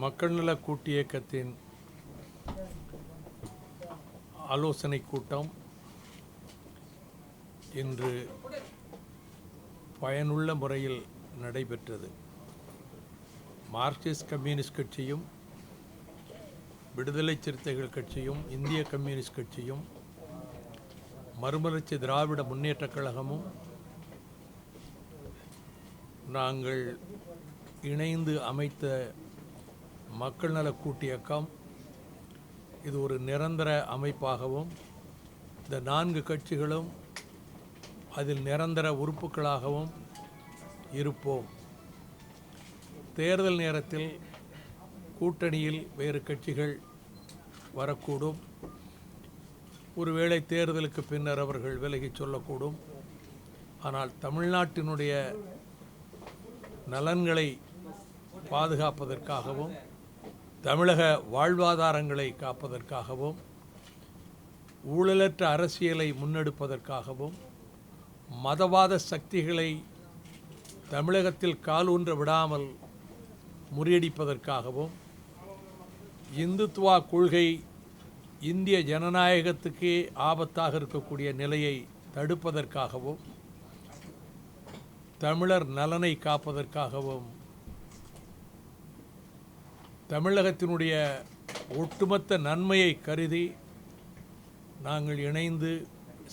மக்கள் நல கூட்டு இயக்கத்தின் ஆலோசனை கூட்டம் இன்று பயனுள்ள முறையில் நடைபெற்றது. மார்க்சிஸ்ட் கம்யூனிஸ்ட் கட்சியும், விடுதலை சிறுத்தைகள் கட்சியும், இந்திய கம்யூனிஸ்ட் கட்சியும், மறுமலர்ச்சி திராவிட முன்னேற்றக் கழகமும் நாங்கள் இணைந்து அமைத்த மக்கள் நல கூட்டு இயக்கம் இது ஒரு நிரந்தர அமைப்பாகவும், இந்த 4 கட்சிகளும் அதில் நிரந்தர உறுப்புகளாகவும் இருப்போம். தேர்தல் நேரத்தில் கூட்டணியில் வேறு கட்சிகள் வரக்கூடும். ஒருவேளை தேர்தலுக்கு பின்னர் அவர்கள் விலகிச் சொல்லக்கூடும். ஆனால் தமிழ்நாட்டினுடைய நலன்களை பாதுகாப்பதற்காகவும், தமிழக வாழ்வாதாரங்களை காப்பதற்காகவும், ஊழலற்ற அரசியலை முன்னெடுப்பதற்காகவும், மதவாத சக்திகளை தமிழகத்தில் காலூன்ற விடாமல் முறியடிப்பதற்காகவும், இந்துத்துவா கொள்கை இந்திய ஜனநாயகத்துக்கே ஆபத்தாக இருக்கக்கூடிய நிலையை தடுப்பதற்காகவும், தமிழர் நலனை காப்பதற்காகவும், தமிழகத்தினுடைய ஒட்டுமொத்த நன்மையை கருதி நாங்கள் இணைந்து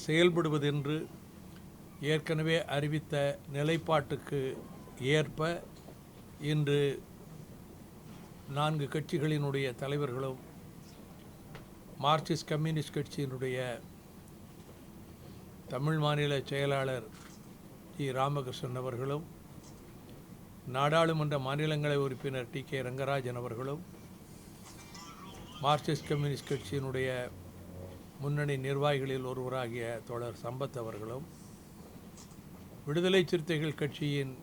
செயல்படுவதென்று ஏற்கனவே அறிவித்த நிலைப்பாட்டுக்கு ஏற்ப இன்று 4 கட்சிகளினுடைய தலைவர்களும், மார்க்சிஸ்ட் கம்யூனிஸ்ட் கட்சியினுடைய தமிழ் மாநில செயலாளர் ஜி ராமகிருஷ்ணன் அவர்களும், நாடாளுமன்ற மாநிலங்களவை உறுப்பினர் டி.கே. ரங்கராஜன் அவர்களும், மார்க்சிஸ்ட் கம்யூனிஸ்ட் கட்சியினுடைய முன்னணி நிர்வாகிகளில் ஒருவராகிய தோழர் சம்பத் அவர்களும், விடுதலை சிறுத்தைகள் கட்சியின்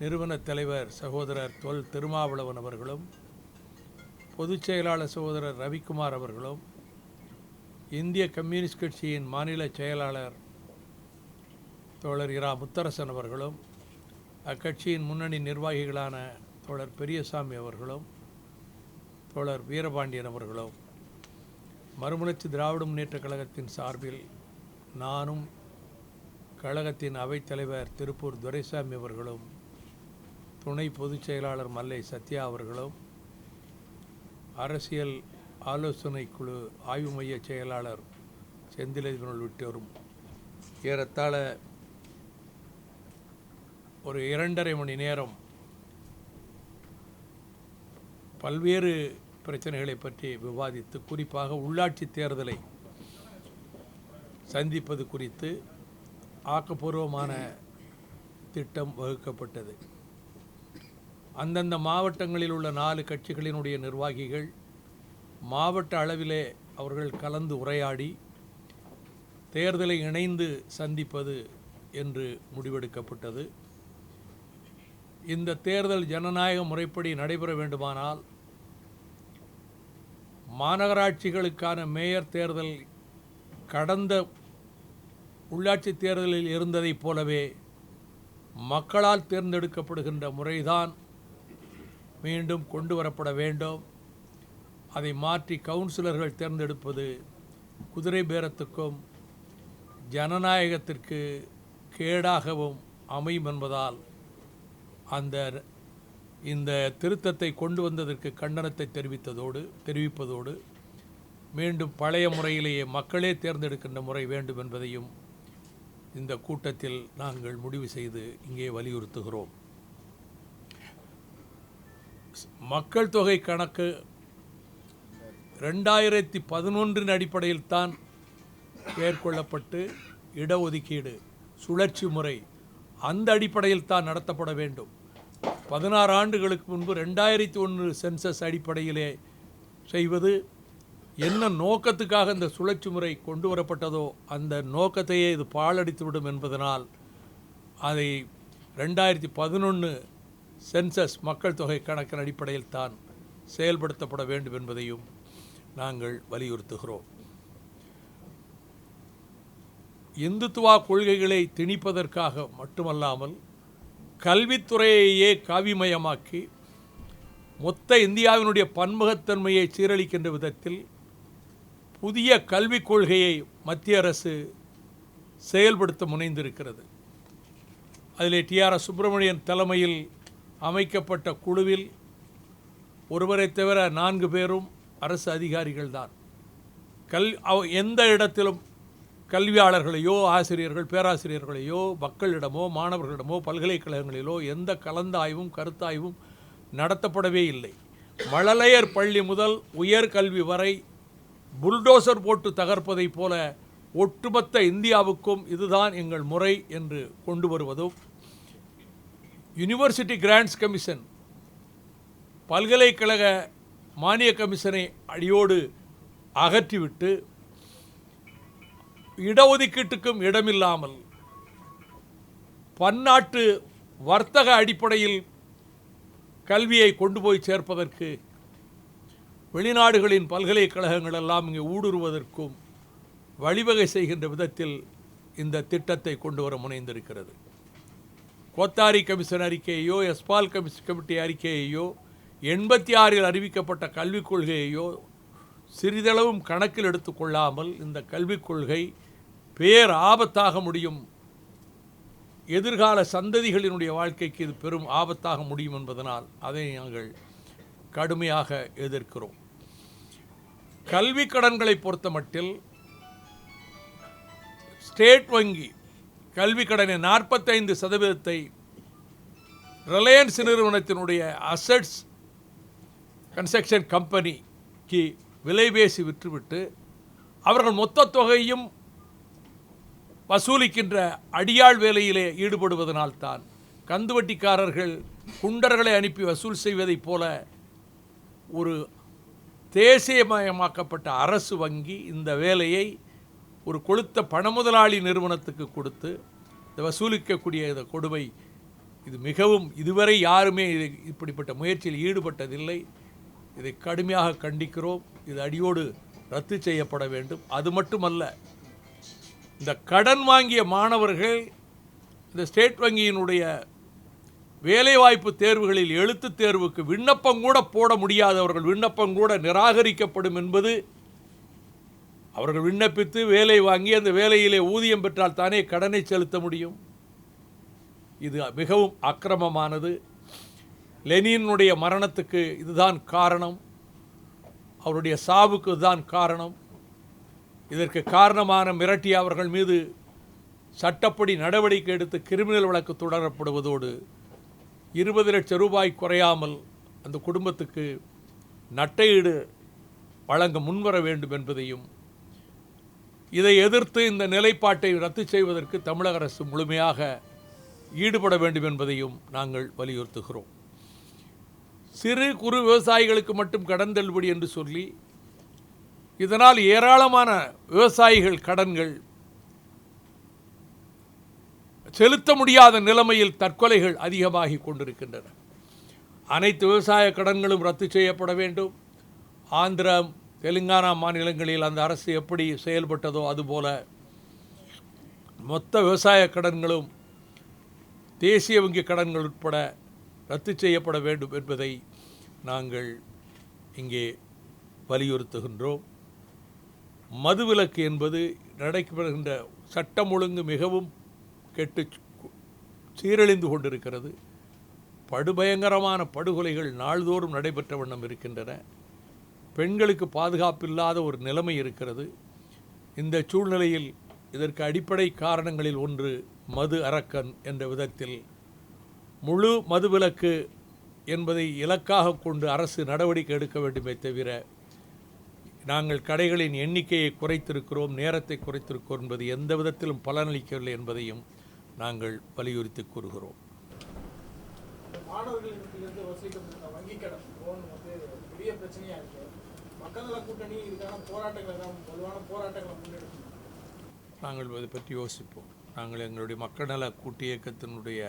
நிறுவன தலைவர் சகோதரர் தொல் திருமாவளவன் அவர்களும், பொதுச் செயலாளர் சகோதரர் ரவிக்குமார் அவர்களும், இந்திய கம்யூனிஸ்ட் கட்சியின் மாநில செயலாளர் தோழர் இரா முத்தரசன் அவர்களும், அக்கட்சியின் முன்னணி நிர்வாகிகளான தோழர் பெரியசாமி அவர்களும், தோழர் வீரபாண்டியன் அவர்களும், மறுமலர்ச்சி திராவிட முன்னேற்றக் கழகத்தின் சார்பில் நானும், கழகத்தின் அவைத்தலைவர் திருப்பூர் துரைசாமி அவர்களும், துணை பொதுச் செயலாளர் மல்லை சத்யா அவர்களும், அரசியல் ஆலோசனை குழு ஆய்வு மைய செயலாளர் செந்திலதிபன் உள்ளிட்டோரும் ஏறத்தாழ ஒரு 2.5 மணி நேரம் பல்வேறு பிரச்சனைகளை பற்றி விவாதித்து, குறிப்பாக உள்ளாட்சி தேர்தலை சந்திப்பது குறித்து ஆக்கப்பூர்வமான திட்டம் வகுக்கப்பட்டது. அந்தந்த மாவட்டங்களில் உள்ள 4 கட்சிகளினுடைய நிர்வாகிகள் மாவட்ட அளவிலே அவர்கள் கலந்து உரையாடி தேர்தலை இணைந்து சந்திப்பது என்று முடிவெடுக்கப்பட்டது. இந்த தேர்தல் ஜனநாயக முறைப்படி நடைபெற வேண்டுமானால் மாநகராட்சிகளுக்கான மேயர் தேர்தல் கடந்த உள்ளாட்சி தேர்தலில் இருந்ததைப் போலவே மக்களால் தேர்ந்தெடுக்கப்படுகின்ற முறைதான் மீண்டும் கொண்டு வரப்பட வேண்டும். அதை மாற்றி கவுன்சிலர்கள் தேர்ந்தெடுப்பது குதிரை பேரத்துக்கும் ஜனநாயகத்திற்கு கேடாகவும் அமையும் என்பதால் இந்த திருத்தத்தை கொண்டு வந்ததற்கு கண்டனத்தை தெரிவிப்பதோடு மீண்டும் பழைய முறையிலேயே மக்களே தேர்ந்தெடுக்கின்ற முறை வேண்டும் என்பதையும் இந்த கூட்டத்தில் நாங்கள் முடிவு செய்து இங்கே வலியுறுத்துகிறோம். மக்கள் தொகை கணக்கு 2011 அடிப்படையில் தான் மேற்கொள்ளப்பட்டு இடஒதுக்கீடு சுழற்சி முறை அந்த அடிப்படையில் தான் நடத்தப்பட வேண்டும். 16 ஆண்டுகளுக்கு முன்பு 2001 சென்சஸ் அடிப்படையிலே செய்வது என்ன நோக்கத்துக்காக இந்த சுழற்சி முறை கொண்டு வரப்பட்டதோ அந்த நோக்கத்தையே இது பாழடித்துவிடும் என்பதனால் அதை 2011 சென்சஸ் மக்கள் தொகை கணக்கின் அடிப்படையில் தான் செயல்படுத்தப்பட வேண்டும் என்பதையும் நாங்கள் வலியுறுத்துகிறோம். இந்துத்துவா கொள்கைகளை திணிப்பதற்காக மட்டுமல்லாமல் கல்வித்துறையையே காவிமயமாக்கி மொத்த இந்தியாவினுடைய பன்முகத்தன்மையை சீரழிக்கின்ற விதத்தில் புதிய கல்விக் கொள்கையை மத்திய அரசு செயல்படுத்த முனைந்திருக்கிறது. அதில் டிஆர் சுப்பிரமணியன் தலைமையில் அமைக்கப்பட்ட குழுவில் ஒருவரை தவிர 4 பேரும் அரசு அதிகாரிகள் தான். எந்த இடத்திலும் கல்வியாளர்களையோ ஆசிரியர்கள் பேராசிரியர்களையோ மக்களிடமோ மாணவர்களிடமோ பல்கலைக்கழகங்களிலோ எந்த கலந்தாய்வும் கருத்தாய்வும் நடத்தப்படவே இல்லை. மழலையர் பள்ளி முதல் உயர்கல்வி வரை புல்டோசர் போட்டு தகர்ப்பதைப் போல ஒட்டுமொத்த இந்தியாவுக்கும் இதுதான் எங்கள் முறை என்று கொண்டு வருவதும், யூனிவர்சிட்டி கிராண்ட்ஸ் கமிஷன் பல்கலைக்கழக மானிய கமிஷனை அடியோடு அகற்றிவிட்டு இடஒதுக்கீட்டுக்கும் இடமில்லாமல் பன்னாட்டு வர்த்தக அடிப்படையில் கல்வியை கொண்டு போய் சேர்ப்பதற்கு வெளிநாடுகளின் பல்கலைக்கழகங்கள் எல்லாம் இங்கே ஊடுருவதற்கும் வழிவகை செய்கின்ற விதத்தில் இந்த திட்டத்தை கொண்டு வர முனைந்திருக்கிறது. கோத்தாரி கமிஷன் அறிக்கையையோ எஸ்பால் கமிட்டி அறிக்கையையோ 86 அறிவிக்கப்பட்ட கல்விக் கொள்கையையோ சிறிதளவும் கணக்கில் எடுத்துக்கொள்ளாமல் இந்த கல்விக் கொள்கை பேர் ஆபத்தாக முடியும், எதிர்கால சந்ததிகளினுடைய வாழ்க்கைக்கு இது பெரும் ஆபத்தாக முடியும் என்பதனால் அதை நாங்கள் கடுமையாக எதிர்க்கிறோம். கல்வி கடன்களை பொறுத்த மட்டில் ஸ்டேட் வங்கி கல்வி கடனை 45% ரிலையன்ஸ் நிறுவனத்தினுடைய அசட்ஸ் கன்ஸ்ட்ரக்ஷன் கம்பெனிக்கு விலை பேசி விற்றுவிட்டு அவர்கள் மொத்த தொகையும் வசூலிக்கின்ற அடியாள் வேலையிலே ஈடுபடுவதனால்தான் கந்துவட்டிக்காரர்கள் குண்டர்களை அனுப்பி வசூல் செய்வதைப் போல ஒரு தேசியமயமாக்கப்பட்ட அரசு வங்கி இந்த வேலையை ஒரு கொளுத்த பணமுதலாளி நிறுவனத்துக்கு கொடுத்து இந்த வசூலிக்கக்கூடிய இந்த கொடுமை இது மிகவும் இதுவரை யாருமே இப்படிப்பட்ட முயற்சியில் ஈடுபட்டதில்லை. இதை கடுமையாக கண்டிக்கிறோம். இது அடியோடு ரத்து செய்யப்பட வேண்டும். அது மட்டுமல்ல, இந்த கடன் வாங்கிய மாணவர்கள் இந்த ஸ்டேட் வங்கியினுடைய வேலைவாய்ப்பு தேர்வுகளில் எழுத்துத் தேர்வுக்கு விண்ணப்பம் கூட போட முடியாதவர்கள் விண்ணப்பம் கூட நிராகரிக்கப்படும் என்பது, அவர்கள் விண்ணப்பித்து வேலை வாங்கி அந்த வேலையிலே ஊதியம் பெற்றால் தானே கடனை செலுத்த முடியும். இது மிகவும் அக்கிரமமானது. லெனினுடைய மரணத்துக்கு இதுதான் காரணம், அவருடைய சாவுக்கு இதுதான் காரணம். இதற்கு காரணமான மிரட்டி அவர்கள் மீது சட்டப்படி நடவடிக்கை எடுத்து கிரிமினல் வழக்கு தொடரப்படுவதோடு 20 லட்சம் ரூபாய் குறையாமல் அந்த குடும்பத்துக்கு நட்டையீடு வழங்க முன்வர வேண்டும் என்பதையும், இதை எதிர்த்து இந்த நிலைப்பாட்டை ரத்து செய்வதற்கு தமிழக அரசு முழுமையாக ஈடுபட வேண்டும் என்பதையும் நாங்கள் வலியுறுத்துகிறோம். சிறு குறு விவசாயிகளுக்கு மட்டும் கடன் தள்ளுபடி என்று சொல்லி இதனால் ஏராளமான விவசாயிகள் கடன்கள் செலுத்த முடியாத நிலைமையில் தற்கொலைகள் அதிகமாகி கொண்டிருக்கின்றன. அனைத்து விவசாய கடன்களும் ரத்து செய்யப்பட வேண்டும். ஆந்திரா தெலுங்கானா மாநிலங்களில் அந்த அரசு எப்படி செயல்பட்டதோ அதுபோல மொத்த விவசாய கடன்களும் தேசிய வங்கி கடன்கள் உட்பட ரத்து செய்யப்பட வேண்டும் என்பதை நாங்கள் இங்கே வலியுறுத்துகின்றோம். மதுவிலக்கு என்பது நடைபெறுகின்ற சட்டம் ஒழுங்கு மிகவும் கெட்டு சீரழிந்து கொண்டிருக்கிறது. படுபயங்கரமான படுகொலைகள் நாள்தோறும் நடைபெற்ற வண்ணம் இருக்கின்றன. பெண்களுக்கு பாதுகாப்பில்லாத ஒரு நிலைமை இருக்கிறது. இந்த சூழ்நிலையில் இதற்கு அடிப்படை காரணங்களில் ஒன்று மது அரக்கன் என்ற விதத்தில் முழு மதுவிலக்கு என்பதை இலக்காக கொண்டு அரசு நடவடிக்கை எடுக்க வேண்டுமே தவிர, நாங்கள் கடைகளின் எண்ணிக்கையை குறைத்திருக்கிறோம், நேரத்தை குறைத்திருக்கிறோம் என்பது எந்த விதத்திலும் பலனளிக்கவில்லை என்பதையும் நாங்கள் வலியுறுத்தி கூறுகிறோம். மாணவர்களிடத்திலிருந்து வசூலிக்கப்பட்ட வங்கிக் கடன் லோன் பெரிய பிரச்சனையாக இருக்குது. மக்கள் நல கூட்டணி இதுக்கான வலுவான போராட்டங்களை முன்னெடுக்கும். நாங்கள் அதை பற்றி யோசிப்போம். நாங்கள் எங்களுடைய மக்கள் நல கூட்டு இயக்கத்தினுடைய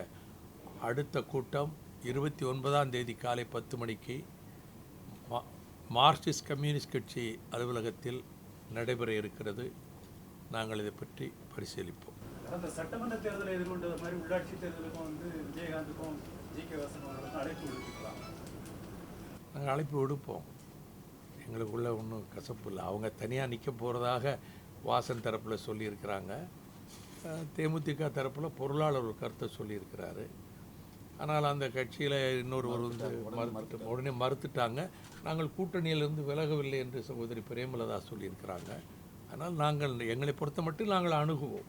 அடுத்த கூட்டம் 29ஆம் தேதி காலை 10 மணிக்கு மார்க்சிஸ்ட் கம்யூனிஸ்ட் கட்சி அலுவலகத்தில் நடைபெற இருக்கிறது. நாங்கள் இதை பற்றி பரிசீலிப்போம். அந்த சட்டமன்ற தேர்தலை எதிர்கொண்ட மாதிரி உள்ளாட்சி தேர்தலுக்கும் விஜயகாந்துக்கும் ஜி.கே. வாசன் அவர்களுக்கும் அழைப்பு விடுக்கலாம். நாங்கள் அழைப்பு விடுப்போம். எங்களுக்குள்ள ஒன்றும் கசப்பு இல்லை. அவங்க தனியாக நிற்க போகிறதாக வாசன் தரப்பில் சொல்லியிருக்கிறாங்க. தேமுதிக தரப்பில் பொருளாளர் ஒரு கருத்தை சொல்லியிருக்கிறாரு. ஆனால் அந்த கட்சியில் இன்னொருவர் உடனே மறுத்துட்டாங்க. நாங்கள் கூட்டணியிலிருந்து விலகவில்லை என்று சகோதரி பிரேமலதா சொல்லியிருக்கிறாங்க. ஆனால் நாங்கள் எங்களை பொறுத்த மட்டும் நாங்கள் அணுகுவோம்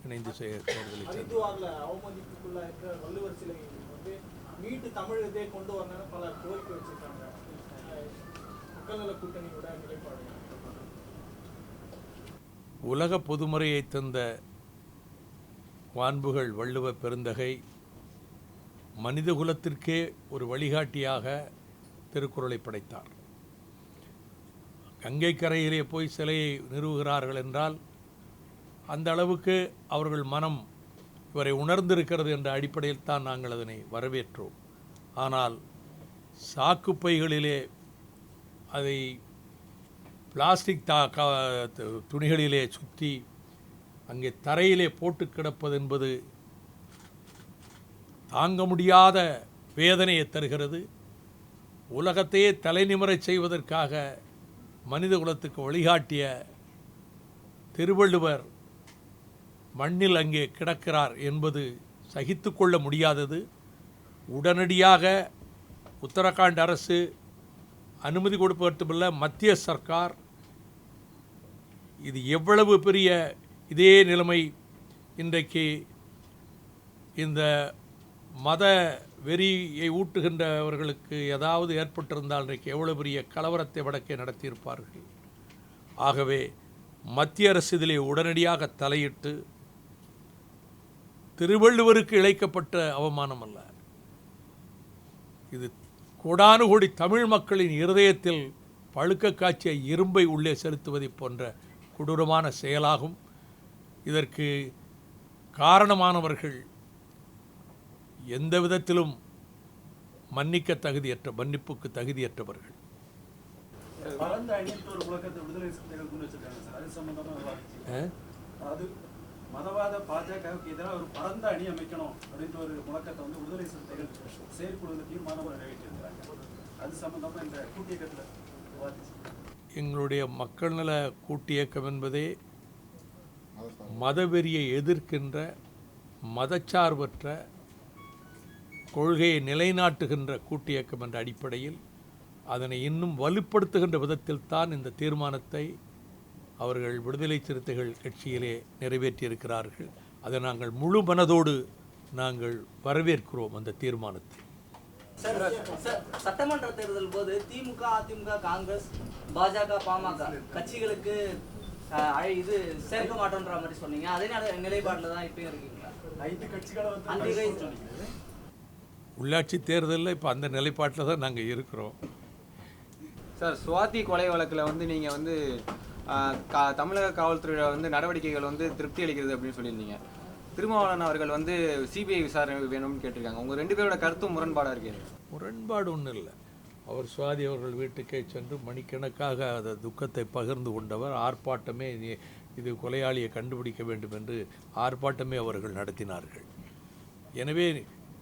இணைந்து தேர்தலை. ஹரித்வாரில் அவமதிப்புக்குள்ள இருக்கிற வள்ளுவர் சிலை வந்து மீட்டு தமிழகத்தை கொண்டு வரணும்னு பல கோரிக்கை வச்சிருக்காங்க. மக்கள் நல கூட்டணியோட நிலைப்பாடு. உலக பொதுமுறையை தந்த வான்புகள் வள்ளுவ பெருந்தகை மனிதகுலத்திற்கே ஒரு வழிகாட்டியாக திருக்குறளை படைத்தார். கங்கை கரையிலே போய் சிலையை நிறுவுகிறார்கள் என்றால் அந்த அளவுக்கு அவர்கள் மனம் இவரை உணர்ந்திருக்கிறது என்ற அடிப்படையில் தான் நாங்கள் அதனை வரவேற்றோம். ஆனால் சாக்குப்பைகளிலே அதை பிளாஸ்டிக் துணிகளிலே சுற்றி அங்கே தரையிலே போட்டு கிடப்பது என்பது தாங்க முடியாத வேதனையை தருகிறது. உலகத்தையே தலைநிமிரச் செய்வதற்காக மனித குலத்துக்கு வழிகாட்டிய திருவள்ளுவர் மண்ணில் அங்கே கிடக்கிறார் என்பது சகித்து கொள்ள முடியாதது. உடனடியாக உத்தரகாண்ட் அரசு அனுமதி கொடுப்பதற்குமல்ல, மத்திய சர்க்கார் இது எவ்வளவு பெரிய இதே நிலைமை இன்றைக்கு இந்த மத வெறியை ஊட்டுகின்றவர்களுக்கு ஏதாவது ஏற்பட்டிருந்தால் இன்றைக்கு எவ்வளவு பெரிய கலவரத்தை வடக்கே நடத்தியிருப்பார்கள். ஆகவே மத்திய அரசு இதிலே உடனடியாக தலையிட்டு திருவள்ளுவருக்கு இழைக்கப்பட்ட அவமானம் அல்ல, இது கோடானு கோடி தமிழ் மக்களின் இருதயத்தில் பழுக்க காய்ச்சிய இரும்பை உள்ளே செலுத்துவதை போன்ற கொடூரமான செயலாகும். இதற்கு காரணமானவர்கள் எந்த விதத்திலும் மன்னிப்புக்கு தகுதியற்றவர்கள். பரந்த அணின்ற ஒரு முழக்கத்தை விடுதலை சிறுத்தைகள் கொண்டு வச்சிருக்காங்க சார். அது சம்பந்தமா அது மதவாத பாஜகவுக்கு எதிராக ஒரு பரந்த அணி அமைக்கணும் அப்படின்ற ஒரு முழக்கத்தை வந்து விடுதலை சிறுத்தைகள் செயற்குழு தீர்மானம் நிறைவேற்றியிருக்கிறாங்க. அது சம்பந்தமா இந்த கூட்டியக்கத்தில் விவாதிச்சு எங்களுடைய மக்கள் நல கூட்டியக்கம் என்பதே மதவெறியை எதிர்க்கின்ற மதச்சார்பற்ற கொள்கையை நிலைநாட்டுகின்ற கூட்டியக்கம் என்ற அடிப்படையில் அதனை இன்னும் வலுப்படுத்துகின்ற விதத்தில் தான் இந்த தீர்மானத்தை அவர்கள் விடுதலை சிறுத்தைகள் கட்சியிலே நிறைவேற்றியிருக்கிறார்கள். அதை நாங்கள் முழு மனதோடு நாங்கள் வரவேற்கிறோம் அந்த தீர்மானத்தை. சட்டமன்ற தேர்தல் போது திமுக, அதிமுக, காங்கிரஸ், பாஜக, பாமக கட்சிகளுக்கு இது சேர்க்க மாட்டோன்ற மாதிரி சொன்னீங்க. அதே நிலைப்பாட்டில் தான் இப்பயும் இருக்கீங்களா? 5 கட்சிகளை உள்ளாட்சி தேர்தலில் இப்போ அந்த நிலைப்பாட்டில் தான் நாங்கள் இருக்கிறோம். சார், சுவாதி கொலை வழக்கில் வந்து நீங்கள் வந்து தமிழக காவல்துறையோட வந்து நடவடிக்கைகள் வந்து திருப்தி அளிக்கிறது அப்படின்னு சொல்லியிருந்தீங்க. திருமாவளவன் அவர்கள் வந்து சிபிஐ விசாரணை வேணும்னு கேட்டிருக்காங்க. உங்கள் 2 பேரோட கருத்தும் முரண்பாடாக இருக்கு. முரண்பாடு ஒன்றும் இல்லை. அவர் சுவாதி அவர்கள் வீட்டுக்கே சென்று மணிக்கணக்காக அந்த துக்கத்தை பகிர்ந்து கொண்டவர். ஆர்ப்பாட்டமே இது கொலையாளியை கண்டுபிடிக்க வேண்டும் என்று ஆர்ப்பாட்டமே அவர்கள் நடத்தினார்கள். எனவே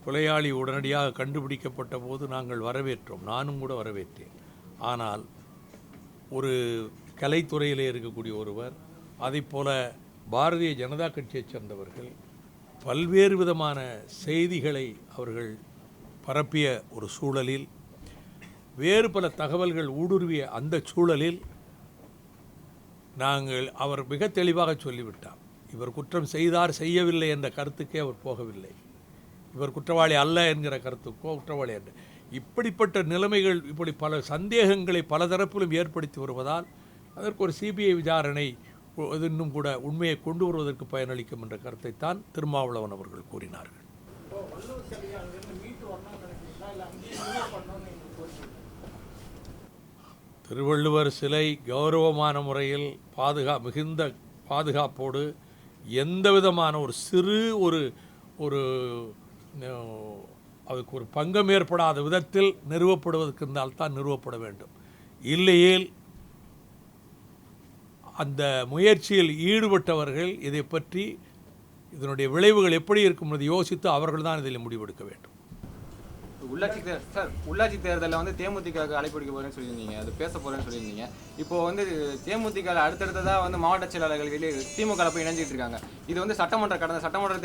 கொலையாளி உடனடியாக கண்டுபிடிக்கப்பட்ட போது நாங்கள் வரவேற்றோம், நானும் கூட வரவேற்றேன். ஆனால் ஒரு கலைத்துறையிலே இருக்கக்கூடிய ஒருவர், அதைப்போல பாரதிய ஜனதா கட்சியைச் சேர்ந்தவர்கள் பல்வேறு விதமான செய்திகளை அவர்கள் பரப்பிய ஒரு சூழலில், வேறு பல தகவல்கள் ஊடுருவிய அந்த சூழலில் அவர் மிக தெளிவாக சொல்லிவிட்டார். இவர் குற்றம் செய்தார் செய்யவில்லை என்ற கருத்துக்கே அவர் போகவில்லை. இவர் குற்றவாளி அல்ல என்கிற கருத்துக்கோ குற்றவாளி அல்ல. இப்படிப்பட்ட நிலைமைகள், இப்படி பல சந்தேகங்களை பல தரப்பிலும் ஏற்படுத்தி வருவதால் அதற்கு ஒரு சிபிஐ விசாரணை இன்னும் கூட உண்மையை கொண்டு வருவதற்கு பயனளிக்கும் என்ற கருத்தை தான் திருமாவளவன் அவர்கள் கூறினார்கள். திருவள்ளுவர் சிலை கௌரவமான முறையில் மிகுந்த பாதுகாப்போடு எந்த விதமான ஒரு சிறு ஒரு அதுக்கு ஒரு பங்கம் ஏற்படாத விதத்தில் நிறுவப்படுவதற்கு இருந்தால் தான் நிறுவப்பட வேண்டும். இல்லையேல் அந்த முயற்சியில் ஈடுபட்டவர்கள் இதை பற்றி இதனுடைய விளைவுகள் எப்படி இருக்கும் என்பதை யோசித்து அவர்கள் தான் இதில் முடிவெடுக்க வேண்டும். உள்ளாட்சி தேர்தலில் வந்து தேமுதிகவுக்கு அழைப்பு விடுக்க போறேன்னு சொல்லியிருந்தீங்க, அது பேச போறேன்னு சொல்லியிருந்தீங்க. இப்போ வந்து தேமுதிக அடுத்தடுத்ததாக வந்து மாவட்ட செயலாளர்கள் வெளியே திமுக போய் இணைஞ்சிட்டு இருக்காங்க. இது வந்து கடந்த சட்டமன்ற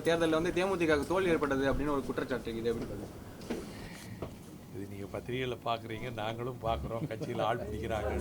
தேர்தலில் வந்து தேமுதிகவுக்கு தோல்வி ஏற்பட்டது அப்படின்னு ஒரு குற்றச்சாட்டு. இது எப்படி பாருங்க? இது நீங்கள் பத்திரிகையில் பார்க்குறீங்க, நாங்களும் பார்க்குறோம், கட்சியில் ஆள் பிடிக்கிறாங்க.